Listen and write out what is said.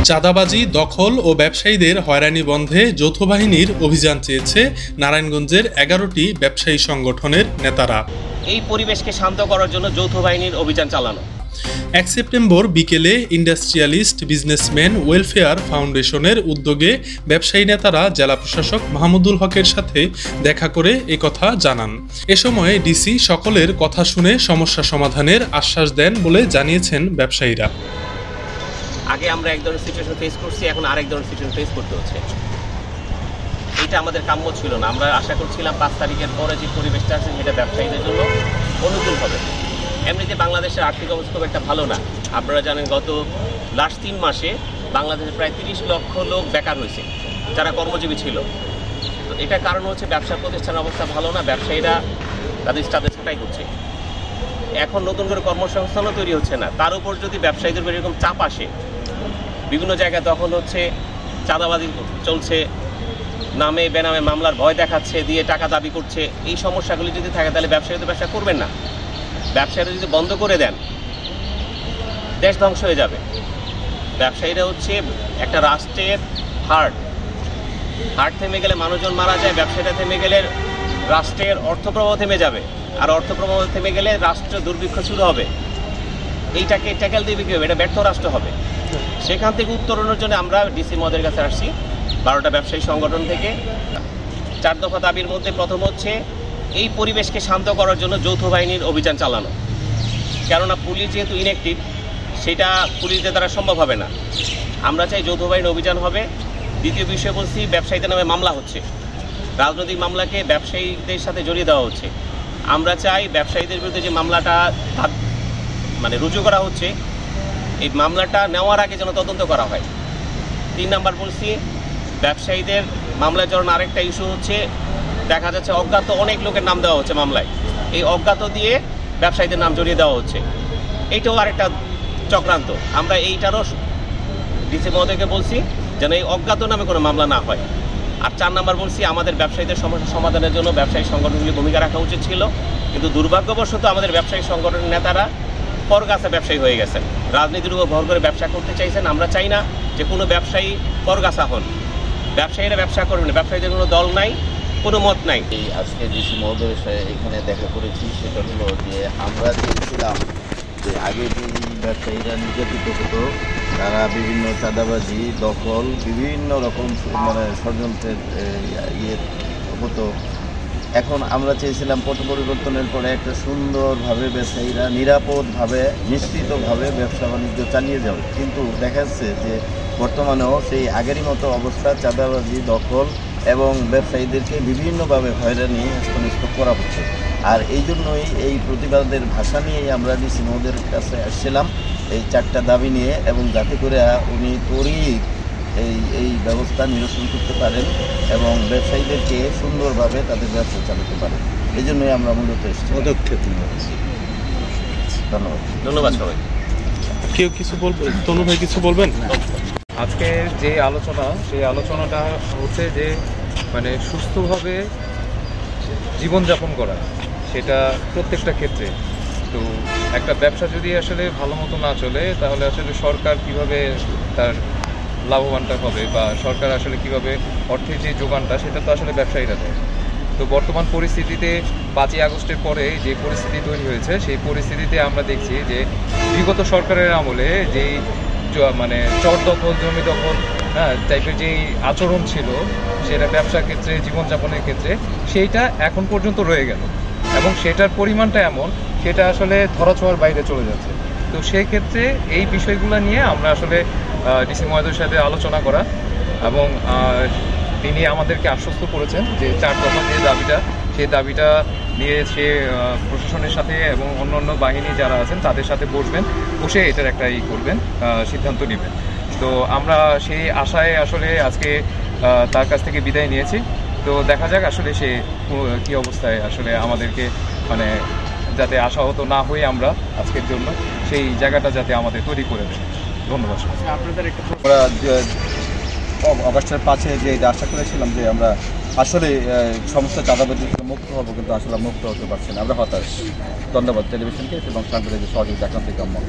চাঁদাবাজি, দখল ও ব্যবসায়ীদের হয়রানি বন্ধে যৌথ বাহিনীর অভিযান চেয়েছে নারায়ণগঞ্জের 11টি ব্যবসায়ী সংগঠনের নেতারা। এই পরিবেশকে শান্ত করার জন্য যৌথ বাহিনীর অভিযান চালানো। 1 সেপ্টেম্বর বিকেলে ইন্ডাস্ট্রিয়ালিস্ট বিজনেসম্যান ওয়েলফেয়ার ফাউন্ডেশনের উদ্যোগে ব্যবসায়ী নেতারা জেলা প্রশাসক মাহমুদুল হকের সাথে দেখা করে একথা জানান। এ সময় ডিসি সকলের কথা শুনে সমস্যা সমাধানের আশ্বাস দেন বলে জানিয়েছেন ব্যবসায়ীরা। আগে আমরা এক ধরনের সিচুয়েশন ফেস করছি, এখন আরেক ধরনের সিচুয়েশন ফেস করতে হচ্ছে। এটা আমাদের কাম্য ছিল না। আমরা আশা করছিলাম 5 তারিখের পরে যে পরিবেশটা আছে সেটা ব্যবসায়ীদের জন্য অনুকূল হবে। এমনিতে বাংলাদেশের আর্থিক অবস্থা খুব একটা ভালো না। আপনারা জানেন গত লাস্ট 3 মাসে বাংলাদেশে প্রায় 30 লক্ষ লোক বেকার হয়েছে, যারা কর্মজীবী ছিল। তো এটার কারণ হচ্ছে ব্যবসা প্রতিষ্ঠানের অবস্থা ভালো না, ব্যবসায়ীরা তাদের স্টাফদের ছাঁটাই করছে। এখন নতুন করে কর্মসংস্থানও তৈরি হচ্ছে না। তার উপর যদি ব্যবসায়ীদের উপর এরকম চাপ আসে, বিভিন্ন জায়গায় দখল হচ্ছে, চাঁদাবাজি চলছে, নামে বেনামে মামলার ভয় দেখাচ্ছে, দিয়ে টাকা দাবি করছে, এই সমস্যাগুলি যদি থাকে তাহলে ব্যবসায়ীরা ব্যবসা করবেন না। ব্যবসায়ীরা যদি বন্ধ করে দেন, দেশ ধ্বংস হয়ে যাবে। ব্যবসায়ীরা হচ্ছে একটা রাষ্ট্রের হার্ট থেমে গেলে মানুষজন মারা যায়। ব্যবসায়ীরা থেমে গেলে রাষ্ট্রের অর্থপ্রবাহ থেমে যাবে, আর অর্থপ্রবাহ থেমে গেলে রাষ্ট্র দুর্ভিক্ষ শুরু হবে। এইটাকে ট্যাকেল দিবে কীভাবে? এটা ব্যর্থ রাষ্ট্র হবে। সেখান থেকে উত্তরণের জন্য আমরা ডিসি মহোদয়ের কাছে আসছি 12টা ব্যবসায়ী সংগঠন থেকে। 4 দফা দাবির মধ্যে প্রথম হচ্ছে এই পরিবেশকে শান্ত করার জন্য যৌথ বাহিনীর অভিযান চালানো। কেননা পুলিশ যেহেতু ইনঅ্যাক্টিভ, সেটা পুলিশদের দ্বারা সম্ভব হবে না। আমরা চাই যৌথ বাহিনীর অভিযান হবে। দ্বিতীয় বিষয় বলছি, ব্যবসায়ীদের নামে মামলা হচ্ছে, রাজনৈতিক মামলাকে ব্যবসায়ীদের সাথে জড়িয়ে দেওয়া হচ্ছে। আমরা চাই ব্যবসায়ীদের বিরুদ্ধে যে মামলাটা রুজু করা হচ্ছে, এই মামলাটা নেওয়ার আগে যেন তদন্ত করা হয়। 3 নাম্বার বলছি, ব্যবসায়ীদের মামলায় জড়ানো আরেকটা ইস্যু হচ্ছে, দেখা যাচ্ছে অজ্ঞাত অনেক লোকের নাম দেওয়া হচ্ছে মামলায়। এই অজ্ঞাত দিয়ে ব্যবসায়ীদের নাম জড়িয়ে দেওয়া হচ্ছে, এইটাও আরেকটা চক্রান্ত। আমরা এইটারও ডিসি মহোদয়কে বলছি যেন এই অজ্ঞাত নামে কোনো মামলা না হয়। আর 4 নাম্বার বলছি, আমাদের ব্যবসায়ীদের সমস্যা সমাধানের জন্য ব্যবসায়ী সংগঠনগুলি ভূমিকা রাখা উচিত ছিল, কিন্তু দুর্ভাগ্যবশত আমাদের ব্যবসায়ী সংগঠনের নেতারা পরগাছা ব্যবসায়ী হয়ে গেছেন, রাজনীতির উপর ভর করে ব্যবসা করতে চাইছেন। আমরা চাই না যে কোনো ব্যবসায়ী পরগাছা হন। ব্যবসায়ীরা ব্যবসা করবেন, ব্যবসায়ীদের কোনো দল নাই, কোনো মত নাই। এই আজকে ডিসি মহোদয়ের সাথে এখানে দেখা করেছি, সেটা হলো যে আমরা চেয়েছিলাম যে আগে যে ব্যবসায়ীরা নির্যাতিত হতো, তারা বিভিন্ন চাঁদাবাজি, দখল, বিভিন্ন রকম ষড়যন্ত্রের হতো। এখন আমরা চেয়েছিলাম পট পরিবর্তনের পরে একটা সুন্দরভাবে ব্যবসায়ীরা নিরাপদভাবে, নিশ্চিতভাবে ব্যবসা বাণিজ্য চালিয়ে যাবে। কিন্তু দেখা যাচ্ছে যে বর্তমানেও সেই আগেরই মতো অবস্থা, চাঁদাবাজি, দখল এবং ব্যবসায়ীদেরকে বিভিন্নভাবে হয়রানি হস্তনিষ্ঠ করা হচ্ছে। আর এই জন্যই এই প্রতিবাদের ভাষা নিয়েই আমরা ডিসি মহোদয়ের কাছে আসছিলাম এই 4টা দাবি নিয়ে, এবং যাতে করে উনি তড়িৎ এই ব্যবস্থা নিরসন করতে পারেন এবং ব্যবসায়ীদেরকে সুন্দরভাবে তাদের ব্যবসা চালাতে পারেন। এই জন্যই আমরা মূলত এসেছি। পদক্ষেপ ধন্যবাদ। ধন্যবাদ সবাই। কেউ কিছু বলবেন? তনু ভাই কিছু বলবেন? আজকে যে আলোচনা, সেই আলোচনাটা হচ্ছে যে সুস্থভাবে জীবনযাপন করা, সেটা প্রত্যেকটা ক্ষেত্রে। তো একটা ব্যবসা যদি আসলে ভালো মতো না চলে, তাহলে আসলে সরকার কিভাবে তার লাভবানটা হবে, বা সরকার আসলে কিভাবে অর্থের যে যোগানটা, সেটা তো আসলে ব্যবসায়ীরা দেয়। তো বর্তমান পরিস্থিতিতে 5ই আগস্টের পরে যে পরিস্থিতি তৈরি হয়েছে, সেই পরিস্থিতিতে আমরা দেখছি যে বিগত সরকারের আমলে যেই চর দখল, জমি দখল টাইপের যেই আচরণ ছিল, সেটা ব্যবসার ক্ষেত্রে, জীবনযাপনের ক্ষেত্রে, সেইটা এখন পর্যন্ত রয়ে গেল, এবং সেটার পরিমাণটা এমন, সেটা আসলে ধরাছোঁয়ার বাইরে চলে যাচ্ছে। তো সেই ক্ষেত্রে এই বিষয়গুলো নিয়ে আমরা আসলে ডিসি মহোদয়ের সাথে আলোচনা করা, এবং তিনি আমাদেরকে আশ্বস্ত করেছেন যে 4 দফা যে দাবিটা, সেই দাবিটা নিয়ে সে প্রশাসনের সাথে এবং অন্যান্য বাহিনী যারা আছেন তাদের সাথে বসে এটার একটা করবেন, সিদ্ধান্ত নেবেন। তো আমরা সেই আশায় আসলে আজকে তার কাছ থেকে বিদায় নিয়েছি। তো দেখা যাক আসলে সে কী অবস্থায় আসলে আমাদেরকে যাতে আশাহত না হয়ে আমরা আজকের জন্য সেই জায়গাটা যাতে আমাদের তৈরি করে দেয়। ধন্যবাদ। আপনাদের আমরা অগাস্টের 5-এ যে আশা করেছিলাম যে আমরা আসলে সমস্ত চাঁদাবাজি থেকে মুক্ত হবো, কিন্তু আসলে মুক্ত হতে পারছি না, আমরা হতাশ। ধন্যবাদ টেলিভিশনকে এবং সাংবাদিক সহযোগিতা কামনা।